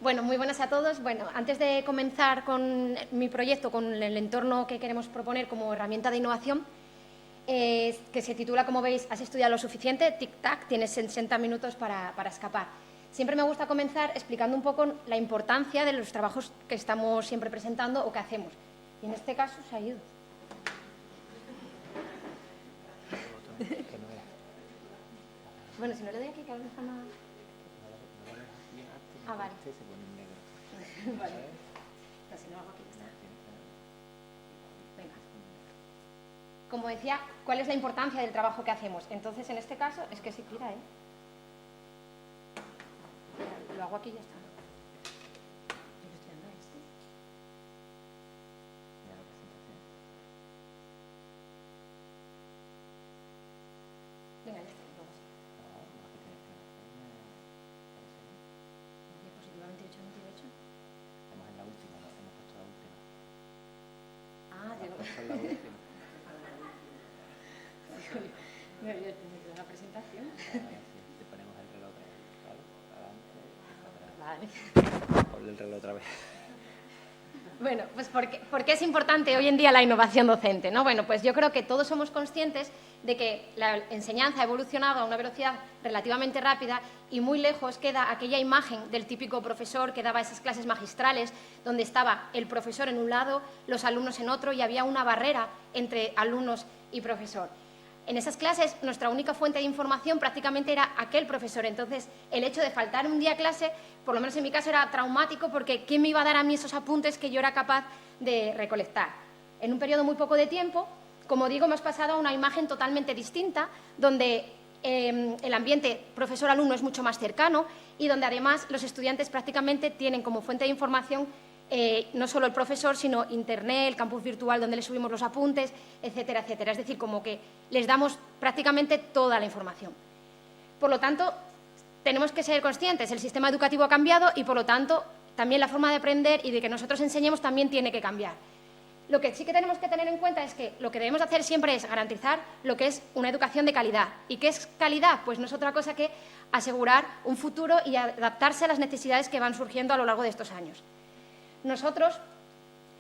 Bueno, muy buenas a todos. Bueno, antes de comenzar con mi proyecto, con el entorno que queremos proponer como herramienta de innovación, que se titula, como veis, ¿has estudiado lo suficiente? Tic-tac, tienes 60 minutos para escapar. Siempre me gusta comenzar explicando un poco la importancia de los trabajos que estamos siempre presentando o que hacemos. Y en este caso se ha ido. Bueno, si no le doy aquí, que a lo mejor no... Ah, vale. Vale. Pero si no hago aquí, ya está. Venga. Como decía, ¿cuál es la importancia del trabajo que hacemos? Entonces, en este caso, es que se tira, ¿eh? Lo hago aquí y ya está. Yo estoy dando a este. Venga, ya está. Diapositiva 28, 28. Estamos en la última, ¿no? Hemos puesto la última. Ah, digo. Esta es la última. Me había tenido la presentación. Te ponemos el reloj otra vez, ¿vale? Adelante, atrás. Vale. Ponle el reloj otra vez. Bueno, pues ¿por qué es importante hoy en día la innovación docente, ¿no? Bueno, pues yo creo que todos somos conscientes de que la enseñanza ha evolucionado a una velocidad relativamente rápida y muy lejos queda aquella imagen del típico profesor que daba esas clases magistrales donde estaba el profesor en un lado, los alumnos en otro y había una barrera entre alumnos y profesor. En esas clases, nuestra única fuente de información prácticamente era aquel profesor. Entonces, el hecho de faltar un día a clase, por lo menos en mi caso, era traumático porque ¿quién me iba a dar a mí esos apuntes que yo era capaz de recolectar? En un periodo muy poco de tiempo, como digo, hemos pasado a una imagen totalmente distinta, donde el ambiente profesor-alumno es mucho más cercano y donde además los estudiantes prácticamente tienen como fuente de información no solo el profesor, sino Internet, el campus virtual donde les subimos los apuntes, etcétera, etcétera. Es decir, como que les damos prácticamente toda la información. Por lo tanto, tenemos que ser conscientes, el sistema educativo ha cambiado y, por lo tanto, también la forma de aprender y de que nosotros enseñemos también tiene que cambiar. Lo que sí que tenemos que tener en cuenta es que lo que debemos hacer siempre es garantizar lo que es una educación de calidad. ¿Y qué es calidad? Pues no es otra cosa que asegurar un futuro y adaptarse a las necesidades que van surgiendo a lo largo de estos años. Nosotros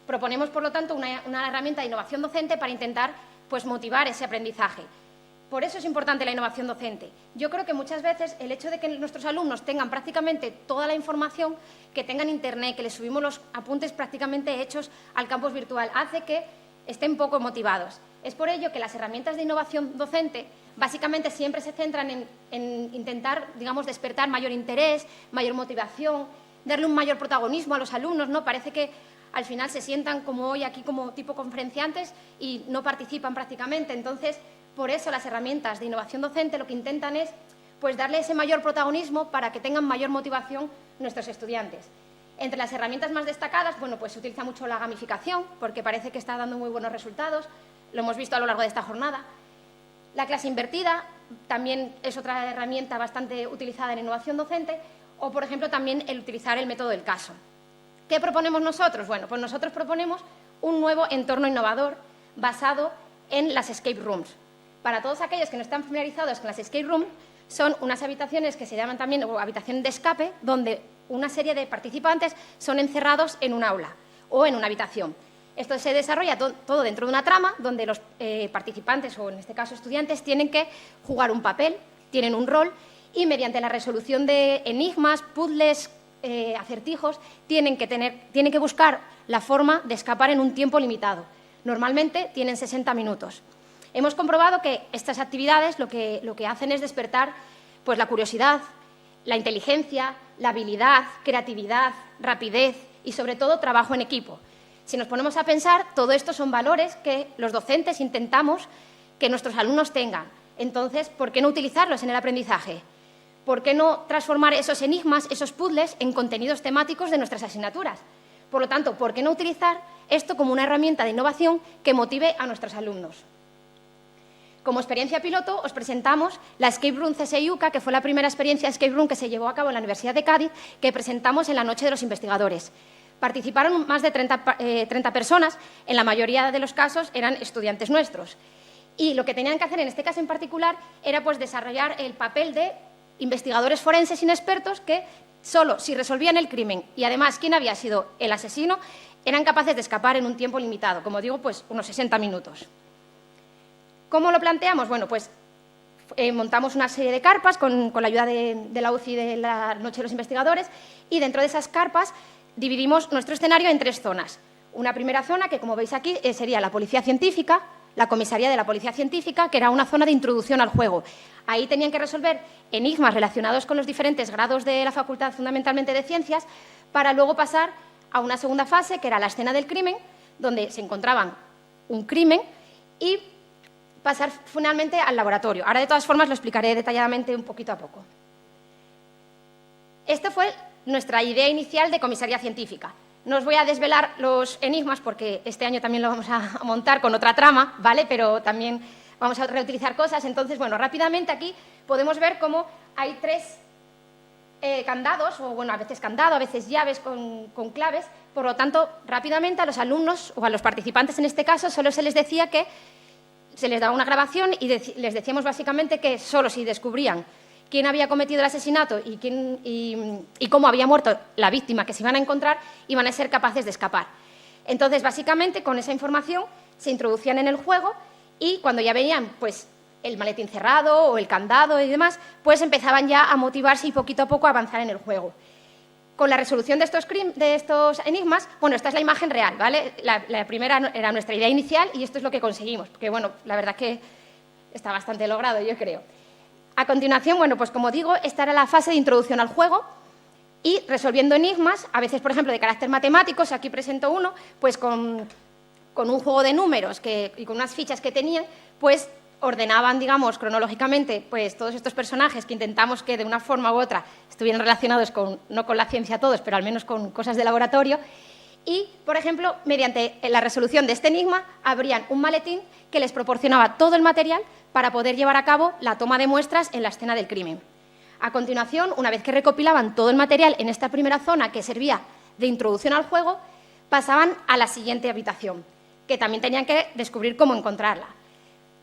proponemos, por lo tanto, una herramienta de innovación docente para intentar pues, motivar ese aprendizaje. Por eso es importante la innovación docente. Yo creo que muchas veces el hecho de que nuestros alumnos tengan prácticamente toda la información, que tengan Internet, que les subimos los apuntes prácticamente hechos al campus virtual, hace que estén poco motivados. Es por ello que las herramientas de innovación docente básicamente siempre se centran en intentar, digamos, despertar mayor interés, mayor motivación, darle un mayor protagonismo a los alumnos, ¿no? Parece que al final se sientan como hoy aquí como tipo conferenciantes y no participan prácticamente. Entonces, por eso las herramientas de innovación docente lo que intentan es pues, darle ese mayor protagonismo para que tengan mayor motivación nuestros estudiantes. Entre las herramientas más destacadas, bueno, pues se utiliza mucho la gamificación, porque parece que está dando muy buenos resultados, lo hemos visto a lo largo de esta jornada. La clase invertida también es otra herramienta bastante utilizada en innovación docente, o, por ejemplo, también el utilizar el método del caso. ¿Qué proponemos nosotros? Bueno, pues nosotros proponemos un nuevo entorno innovador basado en las escape rooms. Para todos aquellos que no están familiarizados con las escape rooms, son unas habitaciones que se llaman también habitación de escape, donde una serie de participantes son encerrados en un aula o en una habitación. Esto se desarrolla todo dentro de una trama, donde los participantes, o en este caso estudiantes, tienen que jugar un papel, tienen un rol, y mediante la resolución de enigmas, puzzles, acertijos, tienen que buscar la forma de escapar en un tiempo limitado. Normalmente tienen 60 minutos. Hemos comprobado que estas actividades lo que hacen es despertar pues, la curiosidad, la inteligencia, la habilidad, creatividad, rapidez y, sobre todo, trabajo en equipo. Si nos ponemos a pensar, todo esto son valores que los docentes intentamos que nuestros alumnos tengan. Entonces, ¿por qué no utilizarlos en el aprendizaje? ¿Por qué no transformar esos enigmas, esos puzzles, en contenidos temáticos de nuestras asignaturas? Por lo tanto, ¿por qué no utilizar esto como una herramienta de innovación que motive a nuestros alumnos? Como experiencia piloto, os presentamos la Escape Room CSIUCA, que fue la primera experiencia Escape Room que se llevó a cabo en la Universidad de Cádiz, que presentamos en la Noche de los Investigadores. Participaron más de 30 personas, en la mayoría de los casos eran estudiantes nuestros. Y lo que tenían que hacer en este caso en particular era pues, desarrollar el papel de investigadores forenses inexpertos que solo si resolvían el crimen y además quién había sido el asesino, eran capaces de escapar en un tiempo limitado, como digo, pues unos 60 minutos. ¿Cómo lo planteamos? Bueno, pues montamos una serie de carpas con la ayuda de la UCI de la Noche de los Investigadores y dentro de esas carpas dividimos nuestro escenario en 3 zonas. Una primera zona, que como veis aquí, sería la policía científica, la comisaría de la policía científica, que era una zona de introducción al juego. Ahí tenían que resolver enigmas relacionados con los diferentes grados de la facultad, fundamentalmente de ciencias, para luego pasar a una segunda fase, que era la escena del crimen, donde se encontraban un crimen y pasar finalmente al laboratorio. Ahora, de todas formas, lo explicaré detalladamente un poquito a poco. Esta fue nuestra idea inicial de comisaría científica. No os voy a desvelar los enigmas porque este año también lo vamos a montar con otra trama, ¿vale? Pero también vamos a reutilizar cosas. Entonces, bueno, rápidamente aquí podemos ver cómo hay 3 candados, o bueno, a veces candado, a veces llaves con claves. Por lo tanto, rápidamente a los alumnos o a los participantes en este caso solo se les decía que se les daba una grabación y les decíamos básicamente que solo si descubrían quién había cometido el asesinato y cómo había muerto la víctima que se iban a encontrar, iban a ser capaces de escapar. Entonces, básicamente, con esa información se introducían en el juego y cuando ya veían pues, el maletín cerrado o el candado y demás, pues empezaban ya a motivarse y poquito a poco a avanzar en el juego. Con la resolución de estos enigmas, bueno, esta es la imagen real, ¿vale? La primera era nuestra idea inicial y esto es lo que conseguimos, porque, bueno, la verdad que está bastante logrado, yo creo. A continuación, bueno, pues como digo, esta era la fase de introducción al juego y resolviendo enigmas, a veces, por ejemplo, de carácter matemático, aquí presento uno, pues con un juego de números y con unas fichas que tenían, pues ordenaban, digamos, cronológicamente, pues todos estos personajes que intentamos que de una forma u otra estuvieran relacionados no con la ciencia todos, pero al menos con cosas de laboratorio. Y, por ejemplo, mediante la resolución de este enigma, abrían un maletín que les proporcionaba todo el material para poder llevar a cabo la toma de muestras en la escena del crimen. A continuación, una vez que recopilaban todo el material en esta primera zona que servía de introducción al juego, pasaban a la siguiente habitación, que también tenían que descubrir cómo encontrarla.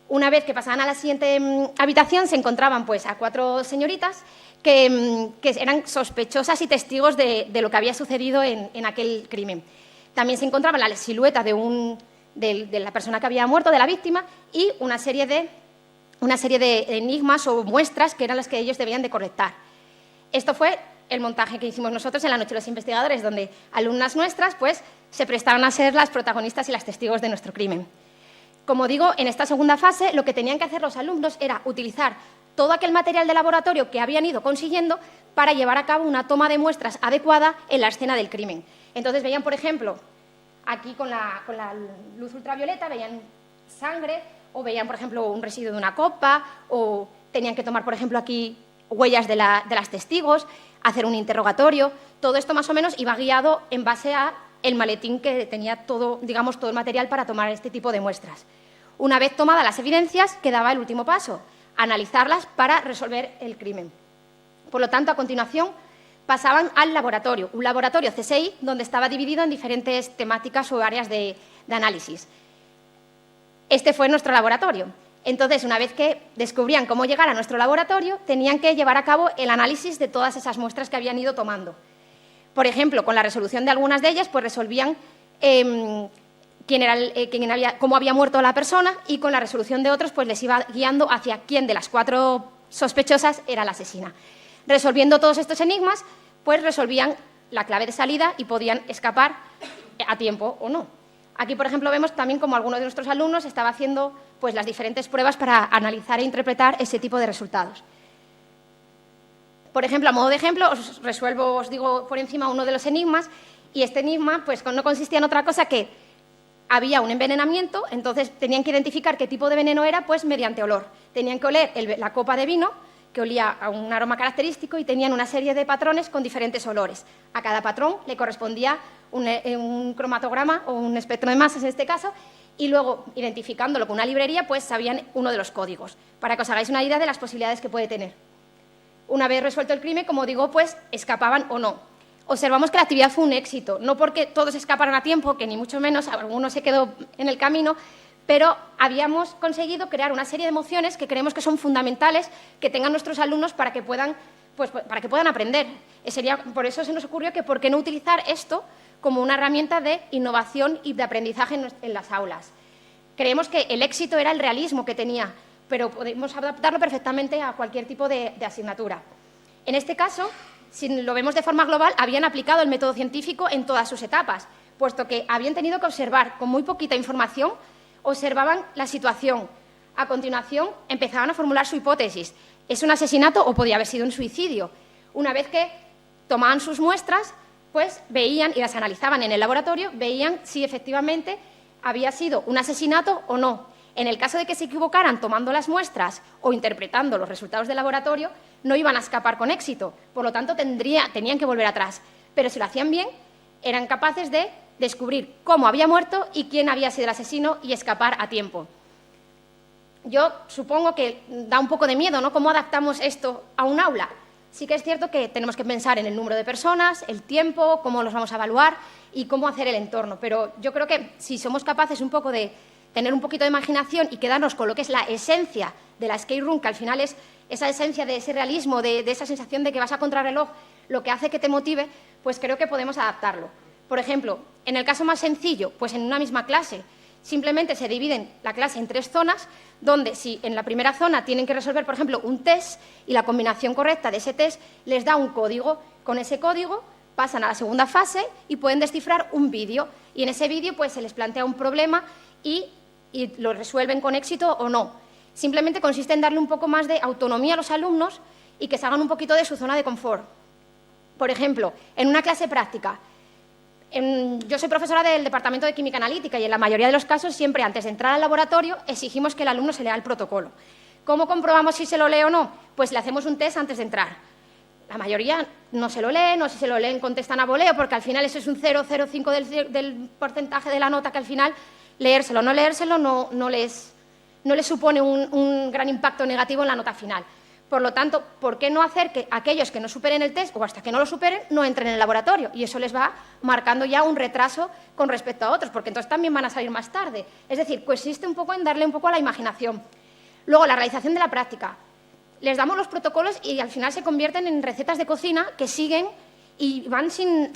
Una vez que pasaban a la siguiente habitación, se encontraban pues, a 4 señoritas que eran sospechosas y testigos de lo que había sucedido en aquel crimen. También se encontraba la silueta de la persona que había muerto, de la víctima, y una serie de enigmas o muestras que eran las que ellos debían de colectar. Esto fue el montaje que hicimos nosotros en la Noche de los Investigadores, donde alumnas nuestras pues, se prestaron a ser las protagonistas y las testigos de nuestro crimen. Como digo, en esta segunda fase lo que tenían que hacer los alumnos era utilizar todo aquel material de laboratorio que habían ido consiguiendo para llevar a cabo una toma de muestras adecuada en la escena del crimen. Entonces veían, por ejemplo, aquí con la luz ultravioleta, veían sangre o veían, por ejemplo, un residuo de una copa o tenían que tomar, por ejemplo, aquí huellas de las testigos, hacer un interrogatorio. Todo esto más o menos iba guiado en base a el maletín que tenía todo, digamos, todo el material para tomar este tipo de muestras. Una vez tomadas las evidencias, quedaba el último paso, analizarlas para resolver el crimen. Por lo tanto, a continuación, pasaban al laboratorio, un laboratorio CSI donde estaba dividido en diferentes temáticas o áreas de análisis. Este fue nuestro laboratorio. Entonces, una vez que descubrían cómo llegar a nuestro laboratorio, tenían que llevar a cabo el análisis de todas esas muestras que habían ido tomando. Por ejemplo, con la resolución de algunas de ellas, pues resolvían cómo había muerto la persona y con la resolución de otros, pues les iba guiando hacia quién de las 4 sospechosas era la asesina. Resolviendo todos estos enigmas, pues resolvían la clave de salida y podían escapar a tiempo o no. Aquí, por ejemplo, vemos también cómo alguno de nuestros alumnos estaba haciendo pues, las diferentes pruebas para analizar e interpretar ese tipo de resultados. Por ejemplo, a modo de ejemplo, os digo por encima uno de los enigmas, y este enigma pues, no consistía en otra cosa que había un envenenamiento, entonces tenían que identificar qué tipo de veneno era pues, mediante olor. Tenían que oler la copa de vino, que olía a un aroma característico, y tenían una serie de patrones con diferentes olores. A cada patrón le correspondía un cromatograma o un espectro de masas en este caso, y luego, identificándolo con una librería, pues sabían uno de los códigos, para que os hagáis una idea de las posibilidades que puede tener. Una vez resuelto el crimen, como digo, pues escapaban o no. Observamos que la actividad fue un éxito, no porque todos escaparan a tiempo, que ni mucho menos, alguno se quedó en el camino, pero habíamos conseguido crear una serie de emociones que creemos que son fundamentales que tengan nuestros alumnos para que puedan pues para que puedan aprender. Por eso se nos ocurrió que por qué no utilizar esto como una herramienta de innovación y de aprendizaje en las aulas. Creemos que el éxito era el realismo que tenía, pero podemos adaptarlo perfectamente a cualquier tipo de asignatura. En este caso, si lo vemos de forma global, habían aplicado el método científico en todas sus etapas, puesto que habían tenido que observar con muy poquita información, observaban la situación. A continuación, empezaban a formular su hipótesis. ¿Es un asesinato o podría haber sido un suicidio? Una vez que tomaban sus muestras, pues veían y las analizaban en el laboratorio, veían si efectivamente había sido un asesinato o no. En el caso de que se equivocaran tomando las muestras o interpretando los resultados del laboratorio, no iban a escapar con éxito, por lo tanto tenían que volver atrás. Pero si lo hacían bien, eran capaces de descubrir cómo había muerto y quién había sido el asesino y escapar a tiempo. Yo supongo que da un poco de miedo, ¿no?, cómo adaptamos esto a un aula. Sí que es cierto que tenemos que pensar en el número de personas, el tiempo, cómo los vamos a evaluar y cómo hacer el entorno. Pero yo creo que si somos capaces un poco de tener un poquito de imaginación y quedarnos con lo que es la esencia de la escape room, que al final es esa esencia de ese realismo, de esa sensación de que vas a contrarreloj, lo que hace que te motive, pues creo que podemos adaptarlo. Por ejemplo, en el caso más sencillo, pues en una misma clase, simplemente se dividen la clase en 3 zonas, donde si en la primera zona tienen que resolver, por ejemplo, un test y la combinación correcta de ese test les da un código. Con ese código pasan a la segunda fase y pueden descifrar un vídeo. Y en ese vídeo pues, se les plantea un problema y lo resuelven con éxito o no. Simplemente consiste en darle un poco más de autonomía a los alumnos y que salgan un poquito de su zona de confort. Por ejemplo, en una clase práctica, yo soy profesora del Departamento de Química Analítica y en la mayoría de los casos siempre antes de entrar al laboratorio exigimos que el alumno se lea el protocolo. ¿Cómo comprobamos si se lo lee o no? Pues le hacemos un test antes de entrar. La mayoría no se lo leen o si se lo leen contestan a voleo porque al final eso es un 0,05 del porcentaje de la nota que al final leérselo o no leérselo no les supone un gran impacto negativo en la nota final. Por lo tanto, ¿por qué no hacer que aquellos que no superen el test o hasta que no lo superen no entren en el laboratorio? Y eso les va marcando ya un retraso con respecto a otros, porque entonces también van a salir más tarde. Es decir, consiste un poco en darle un poco a la imaginación. Luego, la realización de la práctica. Les damos los protocolos y al final se convierten en recetas de cocina que siguen y van sin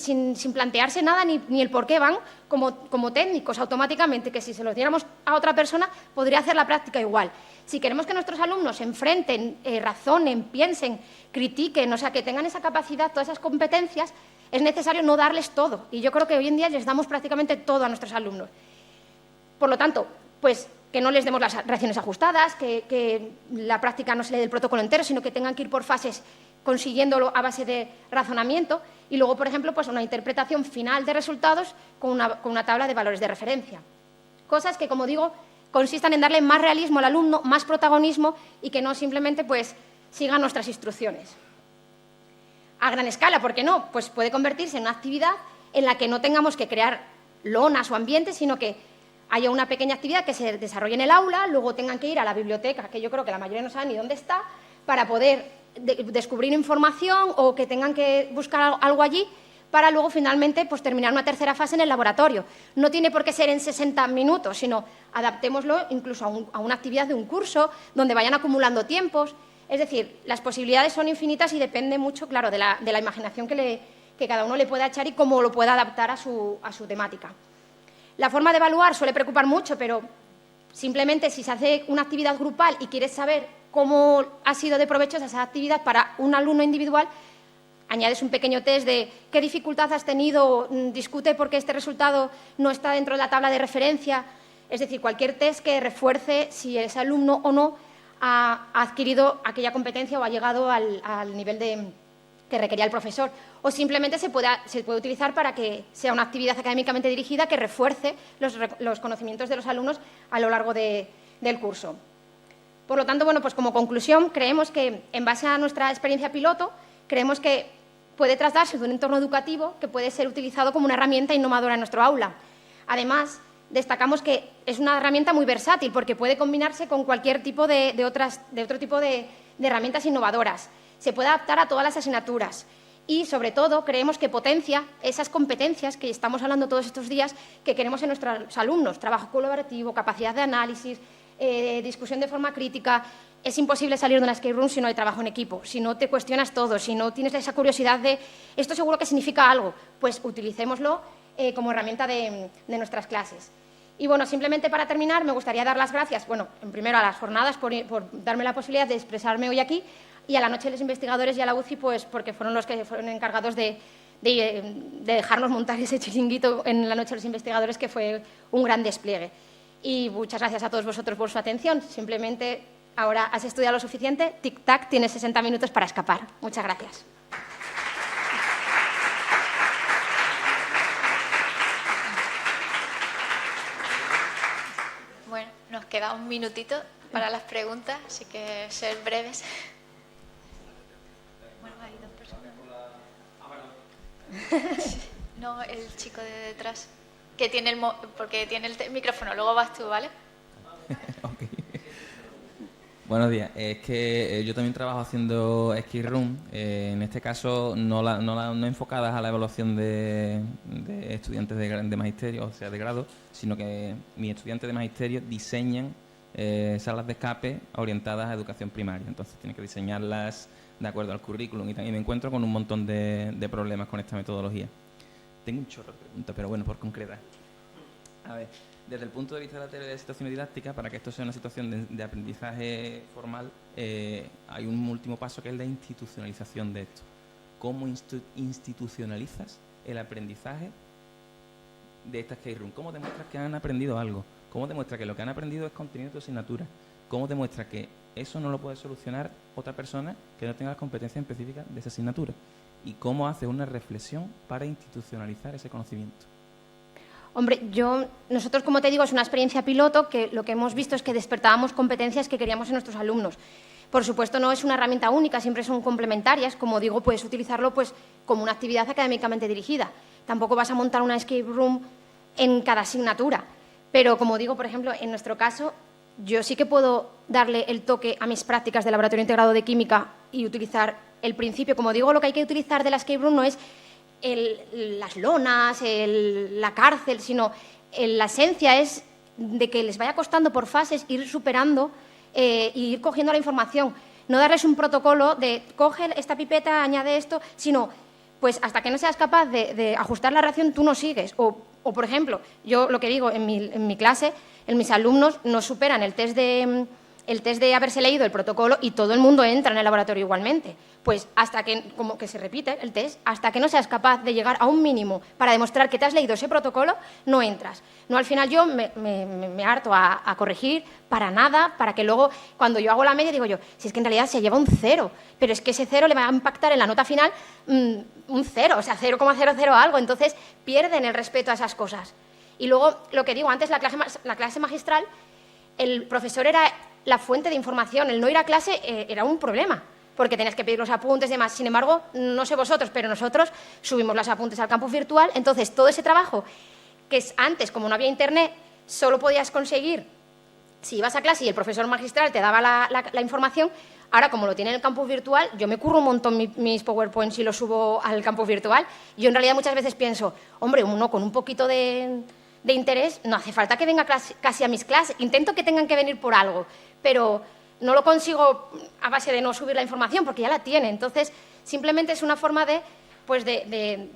plantearse nada ni el por qué van como técnicos automáticamente, que si se los diéramos a otra persona podría hacer la práctica igual. Si queremos que nuestros alumnos se enfrenten, razonen, piensen, critiquen, o sea, que tengan esa capacidad, todas esas competencias, es necesario no darles todo. Y yo creo que hoy en día les damos prácticamente todo a nuestros alumnos. Por lo tanto, pues que no les demos las reacciones ajustadas, que la práctica no se le dé el protocolo entero, sino que tengan que ir por fases consiguiéndolo a base de razonamiento y luego, por ejemplo, pues una interpretación final de resultados con una tabla de valores de referencia. Cosas que, como digo, consistan en darle más realismo al alumno, más protagonismo y que no simplemente pues, sigan nuestras instrucciones. A gran escala, ¿por qué no? Pues puede convertirse en una actividad en la que no tengamos que crear lonas o ambientes, sino que haya una pequeña actividad que se desarrolle en el aula, luego tengan que ir a la biblioteca, que yo creo que la mayoría no saben ni dónde está, para poder descubrir información o que tengan que buscar algo allí para luego finalmente pues, terminar una tercera fase en el laboratorio. No tiene por qué ser en 60 minutos, sino adaptémoslo incluso a una actividad de un curso donde vayan acumulando tiempos. Es decir, las posibilidades son infinitas y depende mucho, claro, de la imaginación que cada uno le pueda echar y cómo lo pueda adaptar a su temática. La forma de evaluar suele preocupar mucho, pero simplemente si se hace una actividad grupal y quieres saber cómo ha sido de provecho esa actividad para un alumno individual, añades un pequeño test de qué dificultad has tenido, discute por qué este resultado no está dentro de la tabla de referencia. Es decir, cualquier test que refuerce si ese alumno o no ha adquirido aquella competencia o ha llegado al nivel que requería el profesor. O simplemente se puede utilizar para que sea una actividad académicamente dirigida que refuerce los conocimientos de los alumnos a lo largo del curso. Por lo tanto, bueno, pues como conclusión, creemos que, en base a nuestra experiencia piloto, creemos que puede tratarse de un entorno educativo que puede ser utilizado como una herramienta innovadora en nuestro aula. Además, destacamos que es una herramienta muy versátil porque puede combinarse con cualquier tipo de otro tipo de herramientas innovadoras. Se puede adaptar a todas las asignaturas y, sobre todo, creemos que potencia esas competencias que estamos hablando todos estos días que queremos en nuestros alumnos: trabajo colaborativo, capacidad de análisis, discusión de forma crítica, es imposible salir de una escape room si no hay trabajo en equipo, si no te cuestionas todo, si no tienes esa curiosidad de esto seguro que significa algo, pues utilicémoslo como herramienta de nuestras clases. Y bueno, simplemente para terminar, me gustaría dar las gracias, bueno, en primero a las jornadas por darme la posibilidad de expresarme hoy aquí, y a la Noche de los Investigadores y a la UCI, pues porque fueron los que fueron encargados de dejarnos montar ese chiringuito en la Noche de los Investigadores, que fue un gran despliegue. Y muchas gracias a todos vosotros por su atención. Simplemente, ahora has estudiado lo suficiente, tic-tac, tienes 60 minutos para escapar. Muchas gracias. Bueno, nos queda un minutito para las preguntas, así que ser breves. Bueno, hay dos personas. No, el chico de detrás, que tiene porque tiene el micrófono, luego vas tú, ¿vale? Okay. Buenos días. Es que yo también trabajo haciendo escape room, en este caso no enfocadas a la evaluación de estudiantes de magisterio, o sea, de grado, sino que mis estudiantes de magisterio diseñan salas de escape orientadas a educación primaria. Entonces tienen que diseñarlas de acuerdo al currículum y también me encuentro con un montón de problemas con esta metodología. Tengo un chorro de preguntas, pero bueno, por concretar. A ver, desde el punto de vista de la teoría de situación didáctica, para que esto sea una situación de aprendizaje formal, hay un último paso que es la institucionalización de esto. ¿Cómo institucionalizas el aprendizaje de esta escape room? ¿Cómo demuestras que han aprendido algo? ¿Cómo demuestras que lo que han aprendido es contenido de tu asignatura? ¿Cómo demuestras que eso no lo puede solucionar otra persona que no tenga las competencias específicas de esa asignatura? ¿Y cómo haces una reflexión para institucionalizar ese conocimiento? Hombre, nosotros, como te digo, es una experiencia piloto que lo que hemos visto es que despertábamos competencias que queríamos en nuestros alumnos. Por supuesto, no es una herramienta única, siempre son complementarias. Como digo, puedes utilizarlo pues, como una actividad académicamente dirigida. Tampoco vas a montar una escape room en cada asignatura. Pero, como digo, por ejemplo, en nuestro caso, yo sí que puedo darle el toque a mis prácticas de laboratorio integrado de química y utilizar el principio. Como digo, lo que hay que utilizar de la escape room no es las lonas, la cárcel, sino la esencia es de que les vaya costando por fases ir superando e ir cogiendo la información. No darles un protocolo de coge esta pipeta, añade esto, sino pues hasta que no seas capaz de ajustar la reacción, tú no sigues. O, por ejemplo, yo lo que digo en mi clase, en mis alumnos no superan el test de haberse leído el protocolo y todo el mundo entra en el laboratorio igualmente. Pues hasta que, como que se repite el test, hasta que no seas capaz de llegar a un mínimo para demostrar que te has leído ese protocolo, no entras. No, al final yo me harto a corregir para nada, para que luego, cuando yo hago la media, digo yo, si es que en realidad se lleva un 0, pero es que ese 0 le va a impactar en la nota final un 0, o sea, 0,00 algo, entonces pierden el respeto a esas cosas. Y luego, lo que digo, antes la clase magistral, el profesor era la fuente de información, el no ir a clase era un problema, porque tenías que pedir los apuntes y demás. Sin embargo, no sé vosotros, pero nosotros subimos los apuntes al campus virtual, entonces todo ese trabajo que antes, como no había internet, solo podías conseguir si ibas a clase y el profesor magistral te daba la información. Ahora, como lo tiene en el campus virtual, yo me curro un montón mis PowerPoints y los subo al campus virtual. Yo en realidad muchas veces pienso, hombre, uno con un poquito de interés, no hace falta que venga casi a mis clases. Intento que tengan que venir por algo, pero no lo consigo a base de no subir la información, porque ya la tiene. Entonces, simplemente es una forma de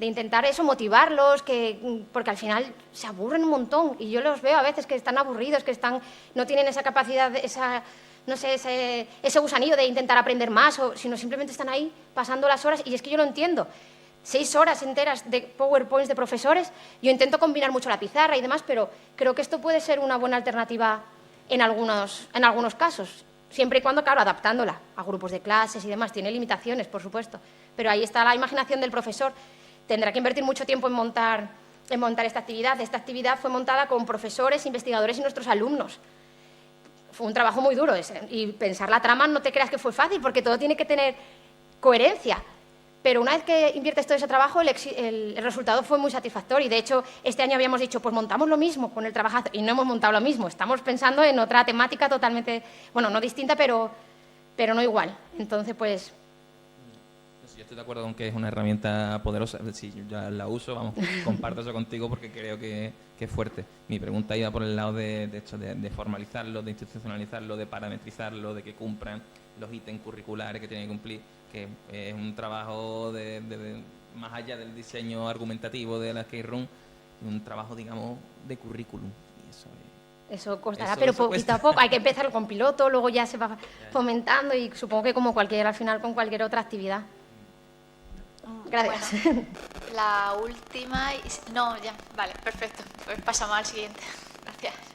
intentar eso, motivarlos, porque al final se aburren un montón. Y yo los veo a veces que están aburridos, no tienen esa capacidad, ese gusanillo de intentar aprender más, sino simplemente están ahí pasando las horas. Y es que yo lo entiendo. 6 horas enteras de PowerPoints de profesores. Yo intento combinar mucho la pizarra y demás, pero creo que esto puede ser una buena alternativa en algunos casos, siempre y cuando, claro, adaptándola a grupos de clases y demás. Tiene limitaciones, por supuesto, pero ahí está la imaginación del profesor. Tendrá que invertir mucho tiempo en montar esta actividad. Esta actividad fue montada con profesores, investigadores y nuestros alumnos. Fue un trabajo muy duro y pensar la trama no te creas que fue fácil, porque todo tiene que tener coherencia. Pero una vez que inviertes todo ese trabajo, el resultado fue muy satisfactorio. Y, de hecho, este año habíamos dicho, pues montamos lo mismo con el trabajazo. Y no hemos montado lo mismo. Estamos pensando en otra temática totalmente, bueno, no distinta, pero no igual. Entonces, pues... Yo estoy de acuerdo con que es una herramienta poderosa. Si yo ya la uso, vamos, comparto eso contigo porque creo que es fuerte. Mi pregunta iba por el lado de esto, de formalizarlo, de institucionalizarlo, de parametrizarlo, de que cumplan los ítems curriculares que tienen que cumplir, que es un trabajo más allá del diseño argumentativo de la escape room, un trabajo, digamos, de currículum. Y eso costará, eso pero cuesta. poquito a poco. Hay que empezar con piloto, luego ya se va fomentando y supongo que como al final con cualquier otra actividad. Gracias. Bueno, la última... No, ya, vale, perfecto. Pues pasamos al siguiente. Gracias.